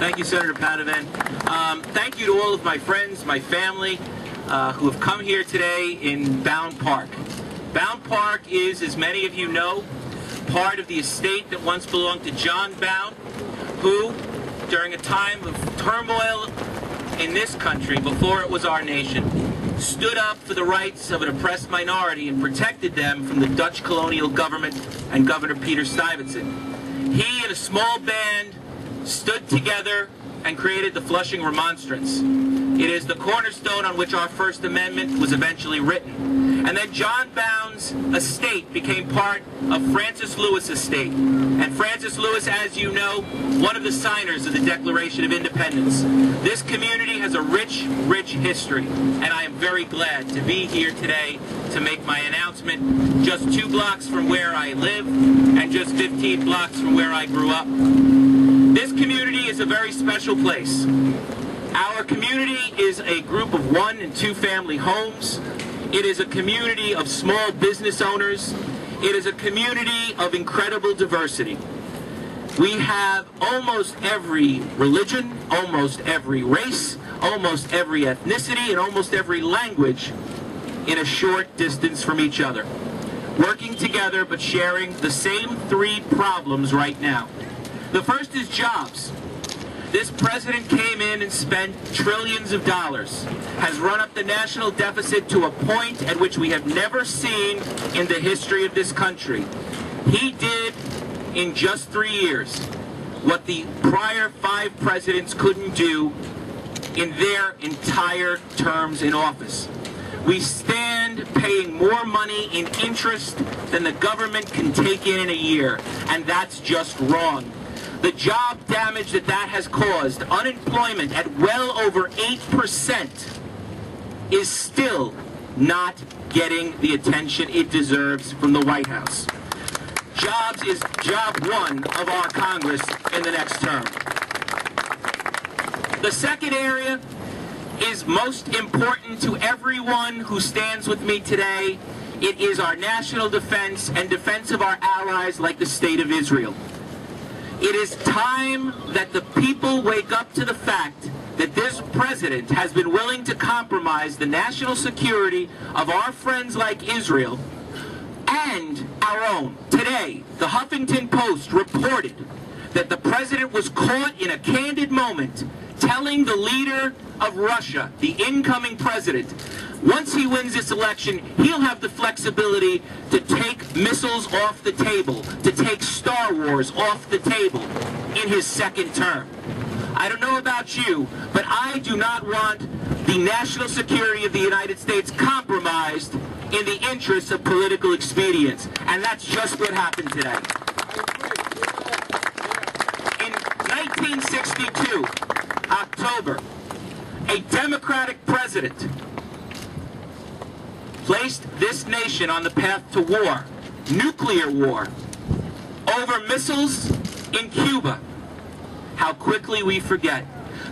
Thank you, Senator Padovan. Thank you to all of my friends, my family, who have come here today in Bound Park. Bound Park is, as many of you know, part of the estate that once belonged to John Bound, who, during a time of turmoil in this country, before it was our nation, stood up for the rights of an oppressed minority and protected them from the Dutch colonial government and Governor Peter Stuyvesant. He and a small band stood together and created the Flushing Remonstrance. It is the cornerstone on which our First Amendment was eventually written. And then John Bound's estate became part of Francis Lewis' estate. And Francis Lewis, as you know, one of the signers of the Declaration of Independence. This community has a rich, rich history, and I am very glad to be here today to make my announcement just 2 blocks from where I live and just 15 blocks from where I grew up. This community is a very special place. Our community is a group of 1- and 2-family homes. It is a community of small business owners. It is a community of incredible diversity. We have almost every religion, almost every race, almost every ethnicity, and almost every language in a short distance from each other, working together but sharing the same 3 problems right now. The first is jobs. This president came in and spent trillions of dollars, has run up the national deficit to a point at which we have never seen in the history of this country. He did, in just 3 years, what the prior 5 presidents couldn't do in their entire terms in office. We stand paying more money in interest than the government can take in a year, and that's just wrong. The job damage that has caused, unemployment at well over 8%, is still not getting the attention it deserves from the White House. Jobs is job 1 of our Congress in the next term. The second area is most important to everyone who stands with me today. It is our national defense and defense of our allies like the State of Israel. It is time that the people wake up to the fact that this president has been willing to compromise the national security of our friends like Israel and our own. Today, the Huffington Post reported that the president was caught in a candid moment telling the leader of Russia, the incoming president, once he wins this election, he'll have the flexibility to take missiles off the table, to take Star Wars off the table in his second term. I don't know about you, but I do not want the national security of the United States compromised in the interests of political expedience. And that's just what happened today. In 1962, October, a Democratic president placed this nation on the path to war, nuclear war, over missiles in Cuba. How quickly we forget.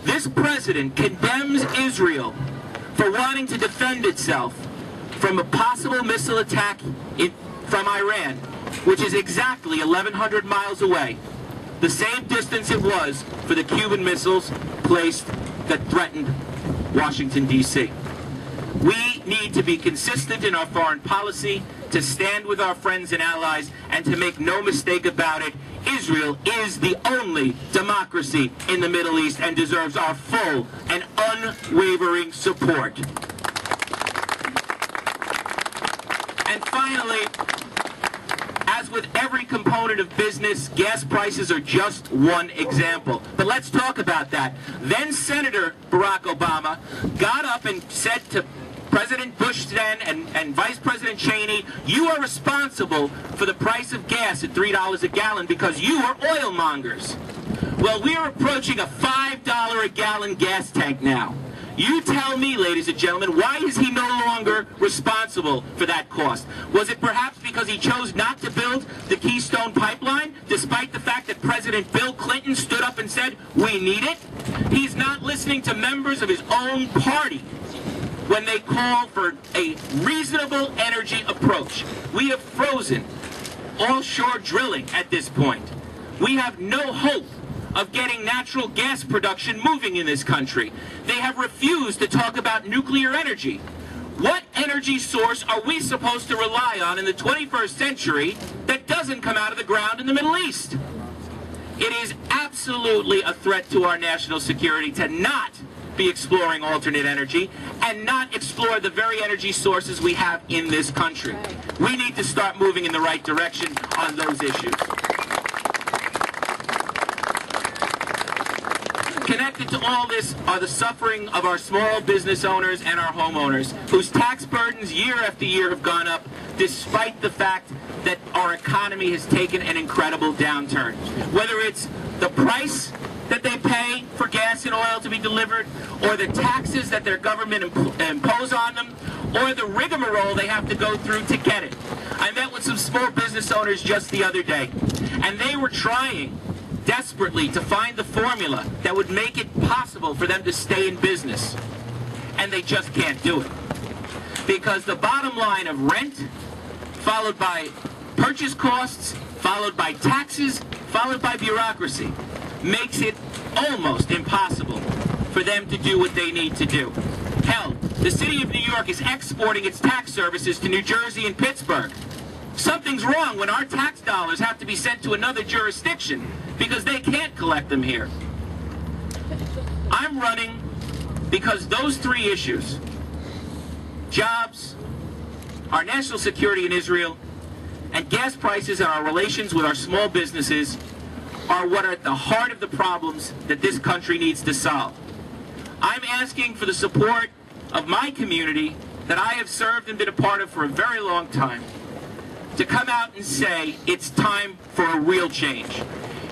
This president condemns Israel for wanting to defend itself from a possible missile attack from Iran, which is exactly 1,100 miles away, the same distance it was for the Cuban missiles placed that threatened Washington, D.C. We need to be consistent in our foreign policy, to stand with our friends and allies, and to make no mistake about it, Israel is the only democracy in the Middle East and deserves our full and unwavering support. And finally, as with every component of business, gas prices are just one example. But let's talk about that. Then Senator Barack Obama got up and said to President Bush then and Vice President Cheney, you are responsible for the price of gas at $3 a gallon because you are oil mongers. Well, we are approaching a $5 a gallon gas tank now. You tell me, ladies and gentlemen, why is he no longer responsible for that cost? Was it perhaps because he chose not to build the Keystone Pipeline, despite the fact that President Bill Clinton stood up and said, we need it? He's not listening to members of his own party when they call for a reasonable energy approach. We have frozen offshore drilling at this point. We have no hope of getting natural gas production moving in this country. They have refused to talk about nuclear energy. What energy source are we supposed to rely on in the 21st century that doesn't come out of the ground in the Middle East? It is absolutely a threat to our national security to not be exploring alternate energy and not explore the very energy sources we have in this country. We need to start moving in the right direction on those issues. Connected to all this are the suffering of our small business owners and our homeowners, whose tax burdens year after year have gone up, despite the fact that our economy has taken an incredible downturn. Whether it's the price that they pay for gas and oil to be delivered, or the taxes that their government impose on them, or the rigmarole they have to go through to get it. I met with some small business owners just the other day, and they were trying desperately to find the formula that would make it possible for them to stay in business. And they just can't do it. Because the bottom line of rent, followed by purchase costs, followed by taxes, followed by bureaucracy, makes it almost impossible for them to do what they need to do. Hell, the city of New York is exporting its tax services to New Jersey and Pittsburgh. Something's wrong when our tax dollars have to be sent to another jurisdiction because they can't collect them here. I'm running because those three issues, jobs, our national security in Israel, and gas prices and our relations with our small businesses, are what are at the heart of the problems that this country needs to solve. I'm asking for the support of my community that I have served and been a part of for a very long time, to come out and say it's time for a real change.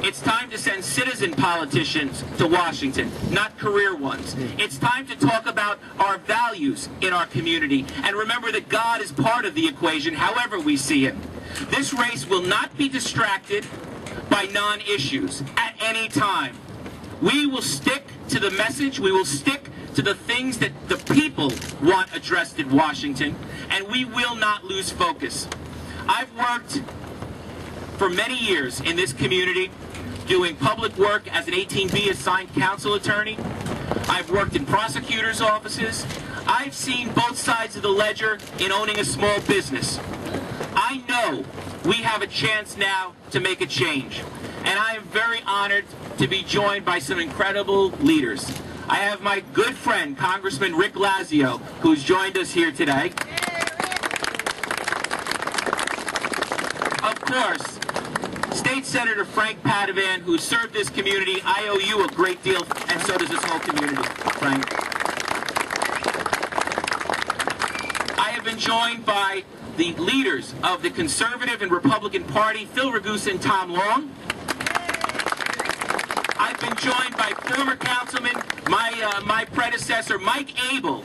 It's time to send citizen politicians to Washington, not career ones. It's time to talk about our values in our community and remember that God is part of the equation, however we see it. This race will not be distracted by non-issues at any time. We will stick to the message, we will stick to the things that the people want addressed in Washington, and we will not lose focus. I've worked for many years in this community doing public work as an 18B assigned counsel attorney. I've worked in prosecutors' offices. I've seen both sides of the ledger in owning a small business. I know we have a chance now to make a change, and I am very honored to be joined by some incredible leaders. I have my good friend, Congressman Rick Lazio, who's joined us here today. Of course, State Senator Frank Padovan, who served this community. I owe you a great deal, and so does this whole community, Frank. I have been joined by the leaders of the Conservative and Republican Party, Phil Ragusa and Tom Long. I've been joined by former councilman, my predecessor, Mike Abel.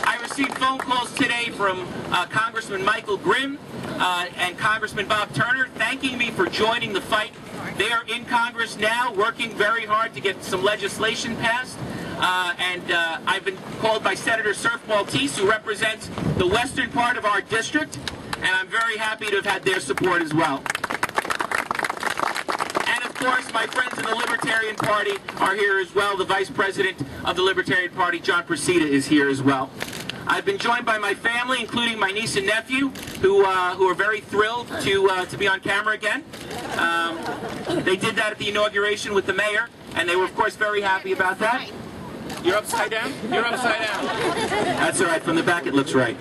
I received phone calls today from Congressman Michael Grimm and Congressman Bob Turner thanking me for joining the fight. They are in Congress now working very hard to get some legislation passed. I've been called by Senator Surf Maltese, who represents the western part of our district, and I'm very happy to have had their support as well. And of course, my friends in the Libertarian Party are here as well. The Vice President of the Libertarian Party, John Procida, is here as well. I've been joined by my family, including my niece and nephew, who are very thrilled to be on camera again. They did that at the inauguration with the mayor, and they were, of course, very happy about that. You're upside down? You're upside down. That's all right. From the back, it looks right.